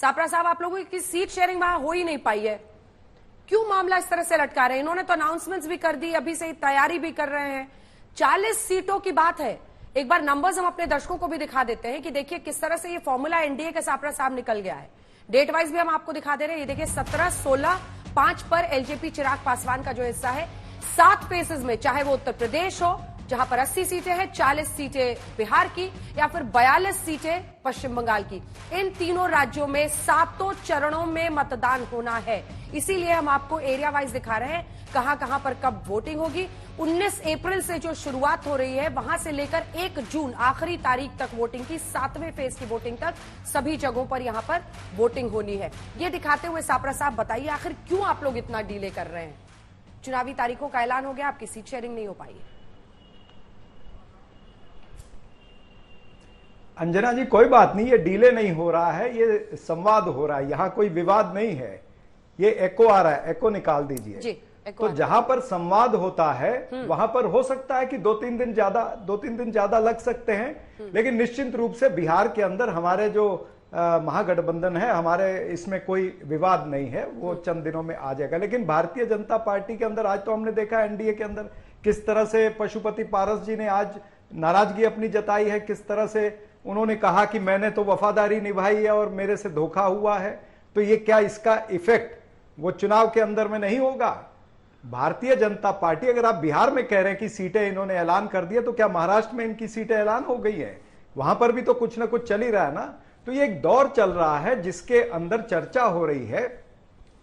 सापरा साहब, आप लोगों की सीट शेयरिंग वहां हो ही नहीं पाई है, क्यों मामला इस तरह से लटका रहे हैं? इन्होंने तो अनाउंसमेंट्स भी कर दी, अभी से ही तैयारी भी कर रहे हैं। 40 सीटों की बात है। एक बार नंबर्स हम अपने दर्शकों को भी दिखा देते हैं कि देखिए किस तरह से ये फॉर्मूला एनडीए के सापरा साहब निकल गया है। डेट वाइज भी हम आपको दिखा दे रहे हैं। ये देखिए 17, 16, 5 पर एलजेपी चिराग पासवान का जो हिस्सा है, 7 फेसेस में, चाहे वो उत्तर प्रदेश हो जहां पर 80 सीटें हैं, 40 सीटें बिहार की, या फिर 42 सीटें पश्चिम बंगाल की, इन तीनों राज्यों में 7 चरणों में मतदान होना है। इसीलिए हम आपको एरिया वाइज दिखा रहे हैं कहां कहां पर कब वोटिंग होगी। 19 अप्रैल से जो शुरुआत हो रही है, वहां से लेकर 1 जून आखिरी तारीख तक वोटिंग की, 7वें फेज की वोटिंग तक सभी जगहों पर यहां पर वोटिंग होनी है। ये दिखाते हुए सापरा साहब बताइए, आखिर क्यों आप लोग इतना डिले कर रहे हैं? चुनावी तारीखों का ऐलान हो गया, आपकी सीट शेयरिंग नहीं हो पाई है। अंजना जी, कोई बात नहीं, ये डिले नहीं हो रहा है, ये संवाद हो रहा है, यहां कोई विवाद नहीं है। ये एको आ रहा है, एको निकाल दीजिए जी। तो जहां पर संवाद होता है वहां पर हो सकता है कि 2-3 दिन ज्यादा लग सकते हैं, लेकिन निश्चित रूप से बिहार के अंदर हमारे जो महागठबंधन है, हमारे इसमें कोई विवाद नहीं है, वो चंद दिनों में आ जाएगा। लेकिन भारतीय जनता पार्टी के अंदर आज तो हमने देखा एनडीए के अंदर किस तरह से पशुपति पारस जी ने आज नाराजगी अपनी जताई है, किस तरह से उन्होंने कहा कि मैंने तो वफादारी निभाई है और मेरे से धोखा हुआ है। तो ये क्या इसका इफेक्ट वो चुनाव के अंदर में नहीं होगा? भारतीय जनता पार्टी, अगर आप बिहार में कह रहे हैं कि सीटें इन्होंने ऐलान कर दिया, तो क्या महाराष्ट्र में इनकी सीटें ऐलान हो गई है? वहां पर भी तो कुछ ना कुछ चल ही रहा है ना। तो ये एक दौर चल रहा है जिसके अंदर चर्चा हो रही है,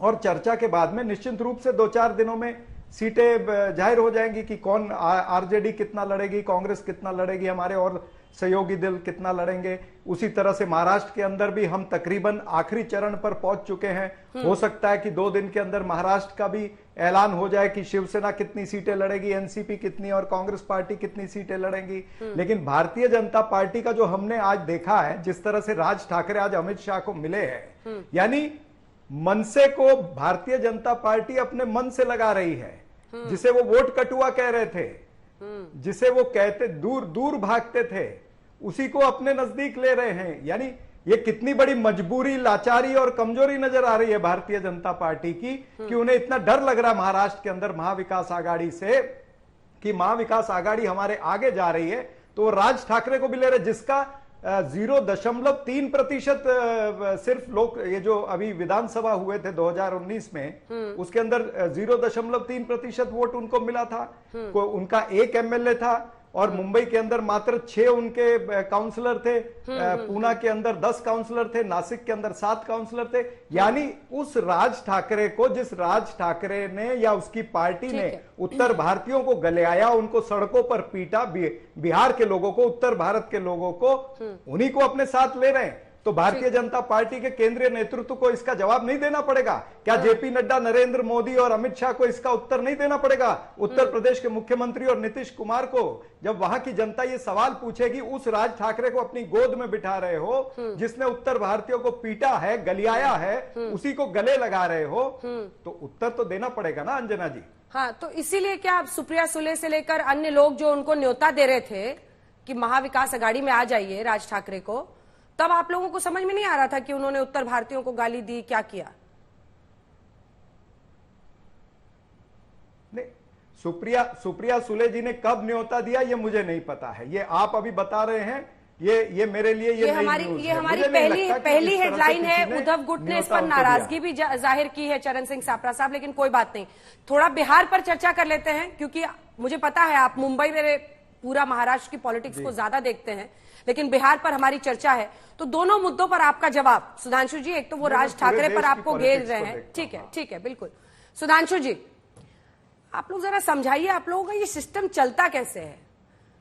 और चर्चा के बाद में निश्चित रूप से 2-4 दिनों में सीटें जाहिर हो जाएंगी कि कौन, आरजेडी कितना लड़ेगी, कांग्रेस कितना लड़ेगी, हमारे और सहयोगी दल कितना लड़ेंगे। उसी तरह से महाराष्ट्र के अंदर भी हम तकरीबन आखिरी चरण पर पहुंच चुके हैं। हो सकता है कि 2 दिन के अंदर महाराष्ट्र का भी ऐलान हो जाए कि शिवसेना कितनी सीटें लड़ेगी, एनसीपी कितनी और कांग्रेस पार्टी कितनी सीटें लड़ेंगी। लेकिन भारतीय जनता पार्टी का जो हमने आज देखा है, जिस तरह से राज ठाकरे आज अमित शाह को मिले हैं, यानी मनसे को भारतीय जनता पार्टी अपने मन से लगा रही है। जिसे वो वोट कटुआ कह रहे थे, जिसे वो कहते दूर दूर भागते थे, उसी को अपने नजदीक ले रहे हैं। यानी ये कितनी बड़ी मजबूरी, लाचारी और कमजोरी नजर आ रही है भारतीय जनता पार्टी की, कि उन्हें इतना डर लग रहा है महाराष्ट्र के अंदर महाविकास आघाड़ी से, कि महाविकास आघाड़ी हमारे आगे जा रही है। तो वो राज ठाकरे को भी ले रहे, जिसका 0.3% सिर्फ लोग, ये जो अभी विधानसभा हुए थे 2019 में, उसके अंदर 0.3% वोट उनको मिला था। उनका 1 एमएलए था, और मुंबई के अंदर मात्र 6 उनके काउंसलर थे, पूना के अंदर 10 काउंसलर थे, नासिक के अंदर 7 काउंसलर थे। यानी उस राज ठाकरे को, जिस राज ठाकरे ने या उसकी पार्टी ने उत्तर भारतीयों को गलियाया, उनको सड़कों पर पीटा, बिहार के लोगों को, उत्तर भारत के लोगों को, उन्हीं को अपने साथ ले रहे हैं। तो भारतीय जनता पार्टी के केंद्रीय नेतृत्व को इसका जवाब नहीं देना पड़ेगा क्या? जेपी नड्डा, नरेंद्र मोदी और अमित शाह को इसका उत्तर नहीं देना पड़ेगा? उत्तर प्रदेश के मुख्यमंत्री और नीतीश कुमार को जब वहां की जनता ये सवाल पूछेगी, उस राज ठाकरे को अपनी गोद में बिठा रहे हो, जिसने उत्तर भारतीयों को पीटा है, गलियाया है, उसी को गले लगा रहे हो, तो उत्तर तो देना पड़ेगा ना अंजना जी। हाँ, तो इसीलिए क्या आप सुप्रिया सुले से लेकर अन्य लोग जो उनको न्योता दे रहे थे कि महाविकास आघाड़ी में आ जाइए राज ठाकरे को, तब आप लोगों को समझ में नहीं आ रहा था कि उन्होंने उत्तर भारतीयों को गाली दी, क्या किया? नहीं, सुप्रिया सुले जी ने कब न्योता दिया ये मुझे नहीं पता है। ये आप अभी बता रहे हैं, ये मेरे लिए ये हमारी पहली हेडलाइन है। उद्धव गुट ने इस पर नाराजगी भी जाहिर की है, चरण सिंह सापरा साहब, लेकिन कोई बात नहीं, थोड़ा बिहार पर चर्चा कर लेते हैं, क्योंकि मुझे पता है आप मुंबई में पूरा महाराष्ट्र की पॉलिटिक्स को ज्यादा देखते हैं, लेकिन बिहार पर हमारी चर्चा है। तो दोनों मुद्दों पर आपका जवाब सुधांशु जी। एक तो वो राज ठाकरे पर आपको घेर रहे हैं, ठीक है, बिल्कुल। सुधांशु जी, आप लोग जरा समझाइए, आप लोगों का ये सिस्टम चलता कैसे है?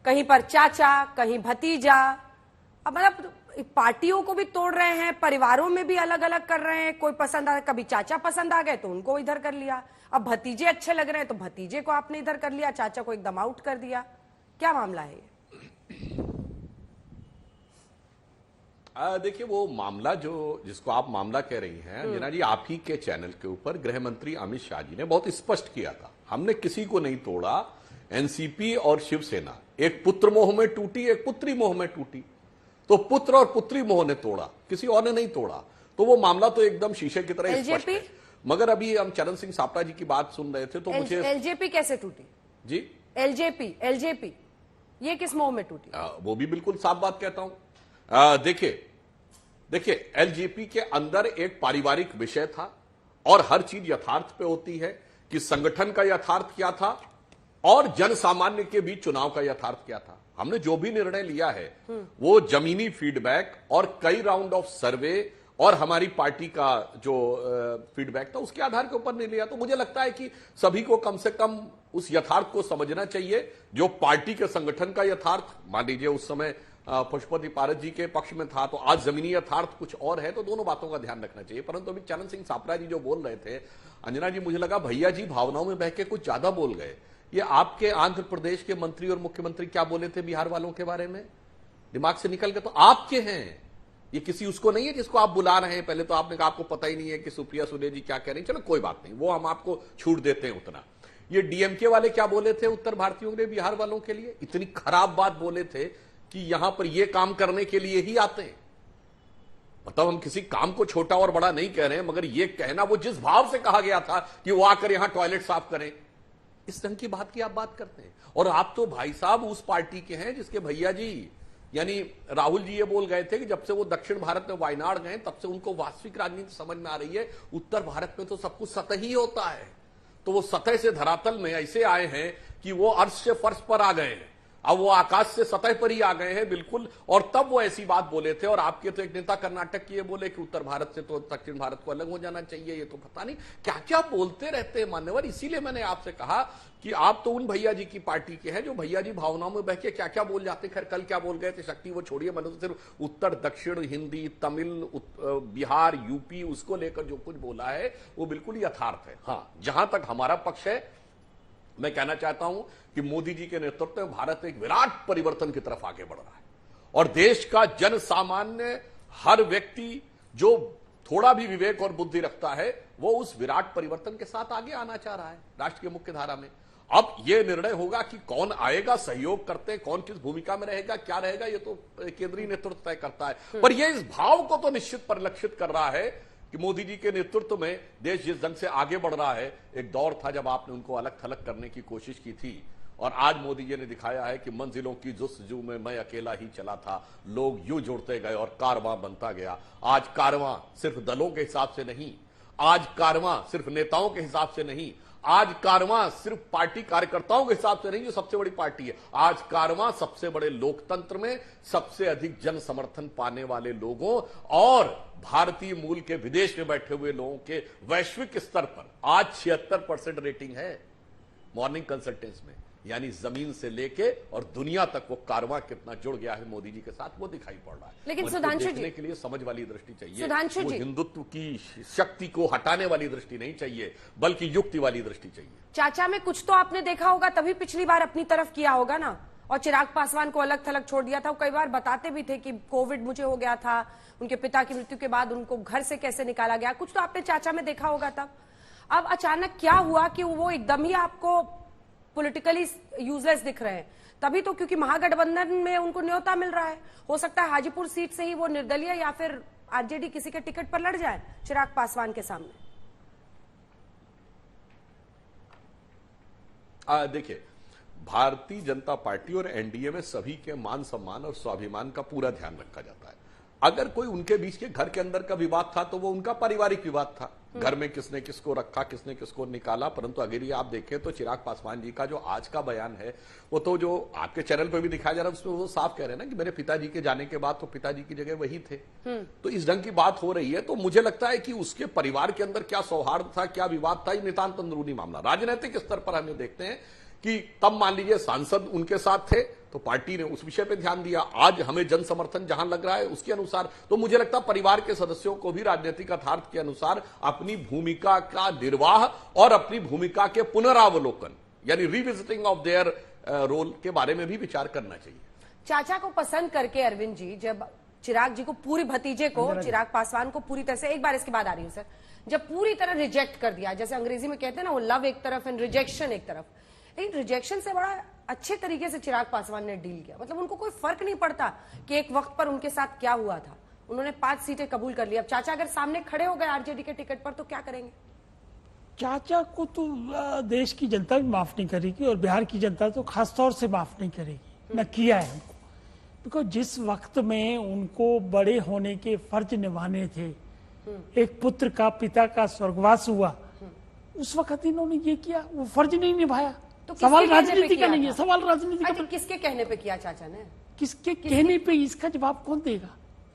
कहीं पर चाचा, कहीं भतीजा, अब मतलब पार्टियों को भी तोड़ रहे हैं, परिवारों में भी अलग अलग कर रहे हैं। कोई पसंद आ, कभी चाचा पसंद आ गए तो उनको इधर कर लिया, अब भतीजे अच्छे लग रहे हैं तो भतीजे को आपने इधर कर लिया, चाचा को एकदम आउट कर दिया। क्या मामला है ये? देखिए, वो मामला जिसको आप मामला कह रही हैं अंजना जी, आप ही के चैनल के ऊपर गृह मंत्री अमित शाह जी ने बहुत स्पष्ट किया था, हमने किसी को नहीं तोड़ा। एनसीपी और शिवसेना एक पुत्र मोह में टूटी, एक पुत्री मोह में टूटी, तो पुत्र और पुत्री मोह ने तोड़ा, किसी और ने नहीं तोड़ा। तो वो मामला तो एकदम शीशे की तरह स्पष्ट LJP? है। मगर अभी हम चरण सिंह सापटा जी की बात सुन रहे थे तो मुझे एलजेपी कैसे टूटी? जी एलजेपी ये किस मोह में टूटी? वो भी बिल्कुल साफ बात कहता हूं। देखिए एलजेपी के अंदर एक पारिवारिक विषय था और हर चीज यथार्थ पे होती है कि संगठन का यथार्थ क्या था और जन सामान्य के बीच चुनाव का यथार्थ क्या था। हमने जो भी निर्णय लिया है वो जमीनी फीडबैक और कई राउंड ऑफ सर्वे और हमारी पार्टी का जो फीडबैक था उसके आधार के ऊपर नहीं लिया। तो मुझे लगता है कि सभी को कम से कम उस यथार्थ को समझना चाहिए जो पार्टी के संगठन का यथार्थ। मान लीजिए उस समय पशुपति पारस जी के पक्ष में था तो आज जमीनी यथार्थ कुछ और है, तो दोनों बातों का ध्यान रखना चाहिए। परंतु अभी चरण सिंह सापड़ा जी जो बोल रहे थे, अंजना जी, मुझे लगा भैया जी भावनाओं में बह के कुछ ज्यादा बोल गए। ये आपके आंध्र प्रदेश के मंत्री और मुख्यमंत्री क्या बोले थे बिहार वालों के बारे में, दिमाग से निकल गए? तो आपके हैं, ये किसी उसको नहीं है जिसको आप बुला रहे हैं। पहले तो आपने कहा आपको पता ही नहीं है कि सुप्रिया सुले जी क्या कह रही हैं। चलो कोई बात नहीं, वो हम आपको छूट देते हैं उतना। ये डीएमके वाले क्या बोले थे उत्तर भारतीयों के लिए, बिहार वालों के लिए? इतनी खराब बात बोले थे कि यहां पर ये काम करने के लिए ही आते हैं। मतलब हम किसी काम को छोटा और बड़ा नहीं कह रहे हैं, मगर ये कहना वो जिस भाव से कहा गया था कि वो आकर यहां टॉयलेट साफ करें, इस ढंग की बात की आप बात करते हैं। और आप तो भाई साहब उस पार्टी के हैं जिसके भैया जी यानी राहुल जी ये बोल गए थे कि जब से वो दक्षिण भारत में वायनाड गए तब से उनको वास्तविक राजनीति समझ में आ रही है, उत्तर भारत में तो सब कुछ सतही होता है। तो वो सतह से धरातल में ऐसे आए हैं कि वो अर्श से फर्श पर आ गए हैं, अब वो आकाश से सतह पर ही आ गए हैं बिल्कुल। और तब वो ऐसी बात बोले थे। और आपके तो एक नेता कर्नाटक की ये बोले कि उत्तर भारत से तो दक्षिण भारत को अलग हो जाना चाहिए। ये तो पता नहीं क्या क्या बोलते रहते हैं मान्यवर। इसीलिए मैंने आपसे कहा कि आप तो उन भैया जी की पार्टी के हैं जो भैया जी भावनाओं में बह के क्या क्या बोल जाते हैं। खैर कल क्या बोल गए थे शक्ति वो छोड़िए, मैंने तो सिर्फ उत्तर दक्षिण, हिंदी, तमिल, बिहार, यूपी उसको लेकर जो कुछ बोला है वो बिल्कुल यथार्थ है। हाँ, जहां तक हमारा पक्ष है, मैं कहना चाहता हूं कि मोदी जी के नेतृत्व में भारत एक विराट परिवर्तन की तरफ आगे बढ़ रहा है और देश का जन सामान्य हर व्यक्ति जो थोड़ा भी विवेक और बुद्धि रखता है वो उस विराट परिवर्तन के साथ आगे आना चाह रहा है राष्ट्र की मुख्य धारा में। अब यह निर्णय होगा कि कौन आएगा, सहयोग करते, कौन किस भूमिका में रहेगा, क्या रहेगा, ये तो केंद्रीय नेतृत्व तय करता है। पर यह इस भाव को तो निश्चित परिलक्षित कर रहा है कि मोदी जी के नेतृत्व में देश जिस ढंग से आगे बढ़ रहा है। एक दौर था जब आपने उनको अलग थलग करने की कोशिश की थी और आज मोदी जी ने दिखाया है कि मंजिलों की जुस्तजू में मैं अकेला ही चला था, लोग यूं जुड़ते गए और कारवां बनता गया। आज कारवां सिर्फ दलों के हिसाब से नहीं, आज कारवां सिर्फ नेताओं के हिसाब से नहीं, आज कारवां सिर्फ पार्टी कार्यकर्ताओं के हिसाब से नहीं जो सबसे बड़ी पार्टी है। आज कारवां सबसे बड़े लोकतंत्र में सबसे अधिक जन समर्थन पाने वाले लोगों और भारतीय मूल के विदेश में बैठे हुए लोगों के वैश्विक स्तर पर आज 76% रेटिंग है मॉर्निंग कंसल्टेंस में। यानी जमीन से लेके और दुनिया तक वो कारवां कितना जुड़ गया है मोदी जी के साथ वो दिखाई पड़ रहा है। लेकिन सुधांशु जी के लिए समझ वाली दृष्टि चाहिए, सुधांशु वो जी हिंदुत्व की शक्ति को हटाने वाली दृष्टि नहीं चाहिए बल्कि युक्ति वाली दृष्टि चाहिए। चाचा में कुछ तो आपने देखा होगा, तभी पिछली बार अपनी तरफ किया होगा ना। और चिराग पासवान को अलग थलग छोड़ दिया था। वो कई बार बताते भी थे कि कोविड मुझे हो गया था, उनके पिता की मृत्यु के बाद उनको घर से कैसे निकाला गया, कुछ तो आपने चाचा में देखा होगा तब। अब अचानक क्या हुआ कि वो एकदम ही आपको पॉलिटिकली यूजलेस दिख रहे हैं? तभी तो क्योंकि महागठबंधन में उनको न्योता मिल रहा है। हो सकता है हाजीपुर सीट से ही वो निर्दलीय या फिर आरजेडी किसी के टिकट पर लड़ जाए चिराग पासवान के सामने। देखिए, भारतीय जनता पार्टी और एनडीए में सभी के मान सम्मान और स्वाभिमान का पूरा ध्यान रखा जाता है। अगर कोई उनके बीच के घर के अंदर का विवाद था तो वो उनका पारिवारिक विवाद था, घर में किसने किसको रखा, किसने किसको निकाला। परंतु अगर ये आप देखें तो चिराग पासवान जी का जो आज का बयान है वो तो जो आपके चैनल पर भी दिखाया जा रहा है उसमें वो साफ कह रहे हैं ना कि मेरे पिताजी के जाने के बाद तो पिताजी की जगह वही थे। तो इस ढंग की बात हो रही है। तो मुझे लगता है कि उसके परिवार के अंदर क्या सौहार्द था, क्या विवाद था, ये नितांत अंदरूनी मामला। राजनीतिक स्तर पर हमें देखते हैं कि तब मान लीजिए सांसद उनके साथ थे तो पार्टी ने उस विषय पे ध्यान दिया। आज हमें जन समर्थन जहां लग रहा है उसके अनुसार तो मुझे लगता है परिवार के सदस्यों को भी राजनीतिक यथार्थ के अनुसार अपनी भूमिका का निर्वाह और अपनी भूमिका के पुनरावलोकन यानी रिविजिटिंग ऑफ देयर रोल के बारे में भी विचार करना चाहिए। चाचा को पसंद करके अरविंद जी जब चिराग जी को पूरी भतीजे को चिराग पासवान को पूरी तरह से, एक बार इसके बाद आ रही हूं सर, जब पूरी तरह रिजेक्ट कर दिया, जैसे अंग्रेजी में कहते हैं ना वो लव एक तरफ एंड रिजेक्शन एक तरफ, लेकिन रिजेक्शन से बड़ा अच्छे तरीके से चिराग पासवान ने डील किया। मतलब उनको कोई फर्क नहीं पड़ता कि एक वक्त पर उनके साथ क्या हुआ था, उन्होंने 5 सीटें कबूल कर ली। अब चाचा अगर सामने खड़े हो गए आरजेडी के टिकट पर तो क्या करेंगे? चाचा को तो देश की जनता भी माफ नहीं करेगी और बिहार की जनता तो खास तौर से माफ नहीं करेगी, न किया है उनको। बिकॉज जिस वक्त में उनको बड़े होने के फर्ज निभाने थे, एक पुत्र का पिता का स्वर्गवास हुआ, उस वक्त इन्होंने ये किया, वो फर्ज नहीं निभाया। तो सवाल राजनीति का नहीं है, सवाल राजनीति का। किसके कहने पे किया चाचा ने? किसके कहने पे, इसका जवाब कौन देगा?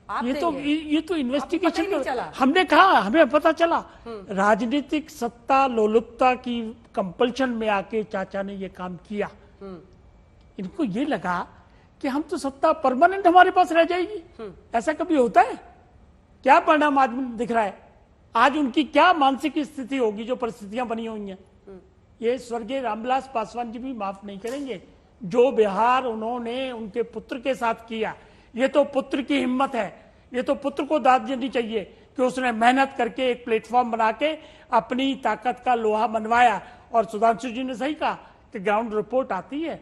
आप ये तो इन्वेस्टिगेशन, हमने कहा, हमें पता चला। राजनीतिक सत्ता लोलुपता की कंपल्शन में आके चाचा ने ये काम किया। इनको ये लगा कि हम तो सत्ता परमानेंट हमारे पास रह जाएगी। ऐसा कभी होता है? क्या परिणाम आज दिख रहा है? आज उनकी क्या मानसिक स्थिति होगी जो परिस्थितियां बनी हुई हैं? ये स्वर्गीय रामविलास पासवान जी भी माफ नहीं करेंगे। जो बिहार उन्होंने उनके पुत्र के साथ किया, ये तो पुत्र की हिम्मत है। ये तो पुत्र को दाद देनी चाहिए कि उसने मेहनत करके एक प्लेटफॉर्म बना के अपनी ताकत का लोहा मनवाया। और सुधांशु जी ने सही कहा कि ग्राउंड रिपोर्ट आती है।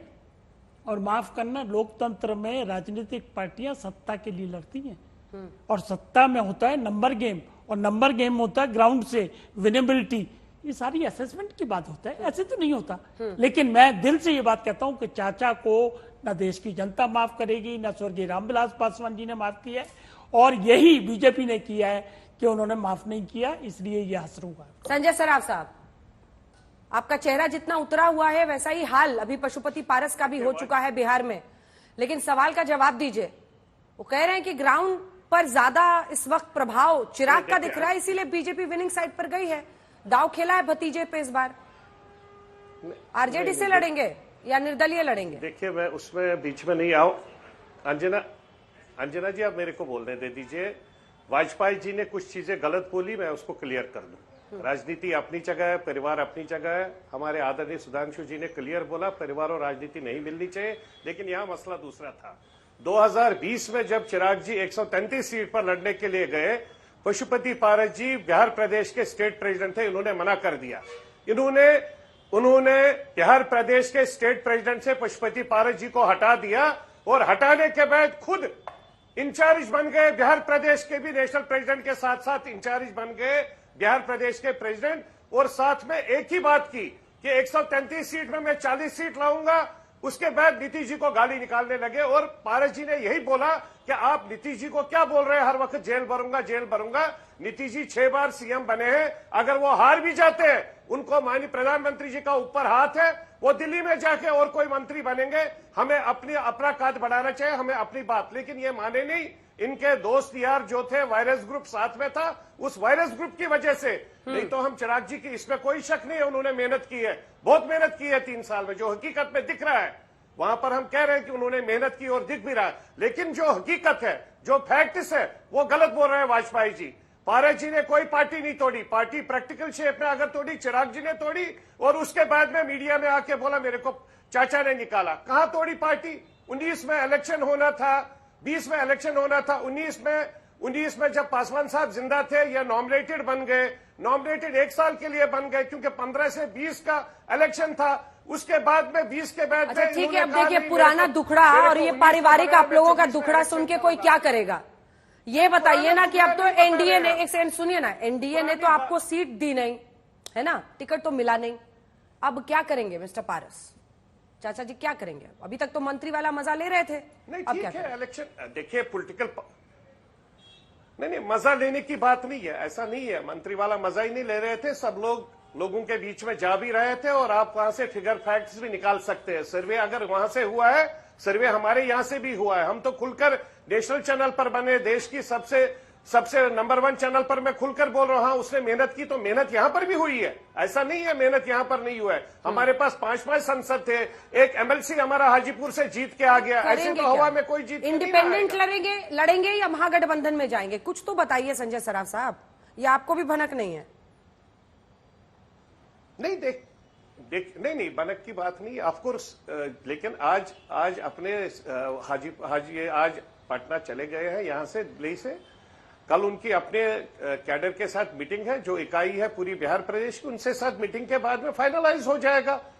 और माफ करना, लोकतंत्र में राजनीतिक पार्टियां सत्ता के लिए लड़ती हैं और सत्ता में होता है नंबर गेम, और नंबर गेम होता है ग्राउंड से विनेबिलिटी। ये सारी असेसमेंट की बात होता है, ऐसे तो नहीं होता। लेकिन मैं दिल से ये बात कहता हूं कि चाचा को न देश की जनता माफ करेगी, न स्वर्गीय रामविलास पासवान जी ने माफ किया है, और यही बीजेपी ने किया है कि उन्होंने माफ नहीं किया, इसलिए ये असर हुआ। संजय सराफ साहब, आपका चेहरा जितना उतरा हुआ है वैसा ही हाल अभी पशुपति पारस का भी हो चुका है बिहार में। लेकिन सवाल का जवाब दीजिए। वो कह रहे हैं कि ग्राउंड पर ज्यादा इस वक्त प्रभाव चिराग का दिख रहा है, इसीलिए बीजेपी विनिंग साइड पर गई है। दाव खेला है भतीजे पे इस बार। आरजेडी से लड़ेंगे या निर्दलीय लड़ेंगे? देखिए, मैं उसमें बीच में नहीं आऊं। अंजना जी, आप मेरे को बोलने दे दीजिए। वाजपेयी जी ने कुछ चीजें गलत बोली, मैं उसको क्लियर कर दूं। राजनीति अपनी जगह है, परिवार अपनी जगह है। हमारे आदरणीय सुधांशु जी ने क्लियर बोला, परिवार और राजनीति नहीं मिलनी चाहिए। लेकिन यहाँ मसला दूसरा था। 2020 में जब चिराग जी 133 सीट पर लड़ने के लिए गए, पशुपति पारस जी बिहार प्रदेश के स्टेट प्रेसिडेंट थे, इन्होंने मना कर दिया। उन्होंने बिहार प्रदेश के स्टेट प्रेसिडेंट से पशुपति पारस जी को हटा दिया, और हटाने के बाद खुद इंचार्ज बन गए बिहार प्रदेश के भी। नेशनल प्रेसिडेंट के साथ साथ इंचार्ज बन गए बिहार प्रदेश के प्रेसिडेंट। और साथ में एक ही बात की कि 133 सीट में मैं 40 सीट लाऊंगा। उसके बाद नीतीश जी को गाली निकालने लगे, और पारस जी ने यही बोला कि आप नीतीश जी को क्या बोल रहे हैं, हर वक्त जेल भरूंगा, जेल भरूंगा। नीतीश जी 6 बार सीएम बने हैं। अगर वो हार भी जाते हैं, उनको माननीय प्रधानमंत्री जी का ऊपर हाथ है, वो दिल्ली में जाके और कोई मंत्री बनेंगे। हमें अपना काद बढ़ाना चाहिए, हमें अपनी बात। लेकिन ये माने नहीं। इनके दोस्त यार जो थे, वायरस ग्रुप साथ में था, उस वायरस ग्रुप की वजह से। नहीं तो हम चिराग जी की, इसमें कोई शक नहीं है, उन्होंने मेहनत की है, बहुत मेहनत की है 3 साल में। जो हकीकत में दिख रहा है, वहां पर हम कह रहे हैं कि उन्होंने मेहनत की और दिख भी रहा है। लेकिन जो हकीकत है, जो फैक्ट्स है, वो गलत बोल रहे हैं वाजपेयी जी। पारस जी ने कोई पार्टी नहीं तोड़ी। पार्टी प्रैक्टिकल शेप में अगर तोड़ी, चिराग जी ने तोड़ी। और उसके बाद में मीडिया में आके बोला मेरे को चाचा ने निकाला। कहां तोड़ी पार्टी? 19 में इलेक्शन होना था, 20 में इलेक्शन होना था। 19 में जब पासवान साहब जिंदा थे, ये नॉमिनेटेड बन गए। नॉमिनेटेड 1 साल के लिए बन गए, क्योंकि 15 से 20 का इलेक्शन था। उसके बाद में 20 के बाद अच्छा ठीक है, अब देखिए पुराना दुखड़ा और ये पारिवारिक आप लोगों का दुखड़ा सुन के कोई क्या करेगा? ये बताइए ना कि अब तो एनडीए ने, एक सेकंड सुनिए ना, एनडीए ने तो आपको सीट दी नहीं है ना, टिकट तो मिला नहीं। अब क्या करेंगे मिस्टर पारस? चाचा जी क्या करेंगे? अभी तक तो मंत्री वाला मजा ले रहे थे, नहीं अब ठीक क्या है। इलेक्शन देखिए, पॉलिटिकल नहीं मजा लेने की बात नहीं है, ऐसा नहीं है। मंत्री वाला मजा ही नहीं ले रहे थे। सब लोगों के बीच में जा भी रहे थे, और आप वहां से फिगर फैक्ट्स भी निकाल सकते हैं। सर्वे अगर वहां से हुआ है, सर्वे हमारे यहां से भी हुआ है। हम तो खुलकर नेशनल चैनल पर बने, देश की सबसे नंबर 1 चैनल पर मैं खुलकर बोल रहा हूं। उसने मेहनत की, तो मेहनत यहां पर भी हुई है। ऐसा नहीं है मेहनत यहां पर नहीं हुआ है। हमारे पास 5 सांसद थे, एक एमएलसी हमारा हाजीपुर से जीत के आ गया। ऐसे तो हवा में कोई जीत इंडिपेंडेंट लड़ेंगे या महागठबंधन में जाएंगे? कुछ तो बताइए संजय सराफ साहब, ये आपको भी भनक नहीं है? नहीं नहीं बनक की बात नहीं, ऑफ कोर्स। लेकिन आज अपने हाजी आज पटना चले गए हैं यहां से, दिल्ली से। कल उनकी अपने कैडर के साथ मीटिंग है, जो इकाई है पूरी बिहार प्रदेश की, उनसे साथ मीटिंग के बाद में फाइनलाइज हो जाएगा।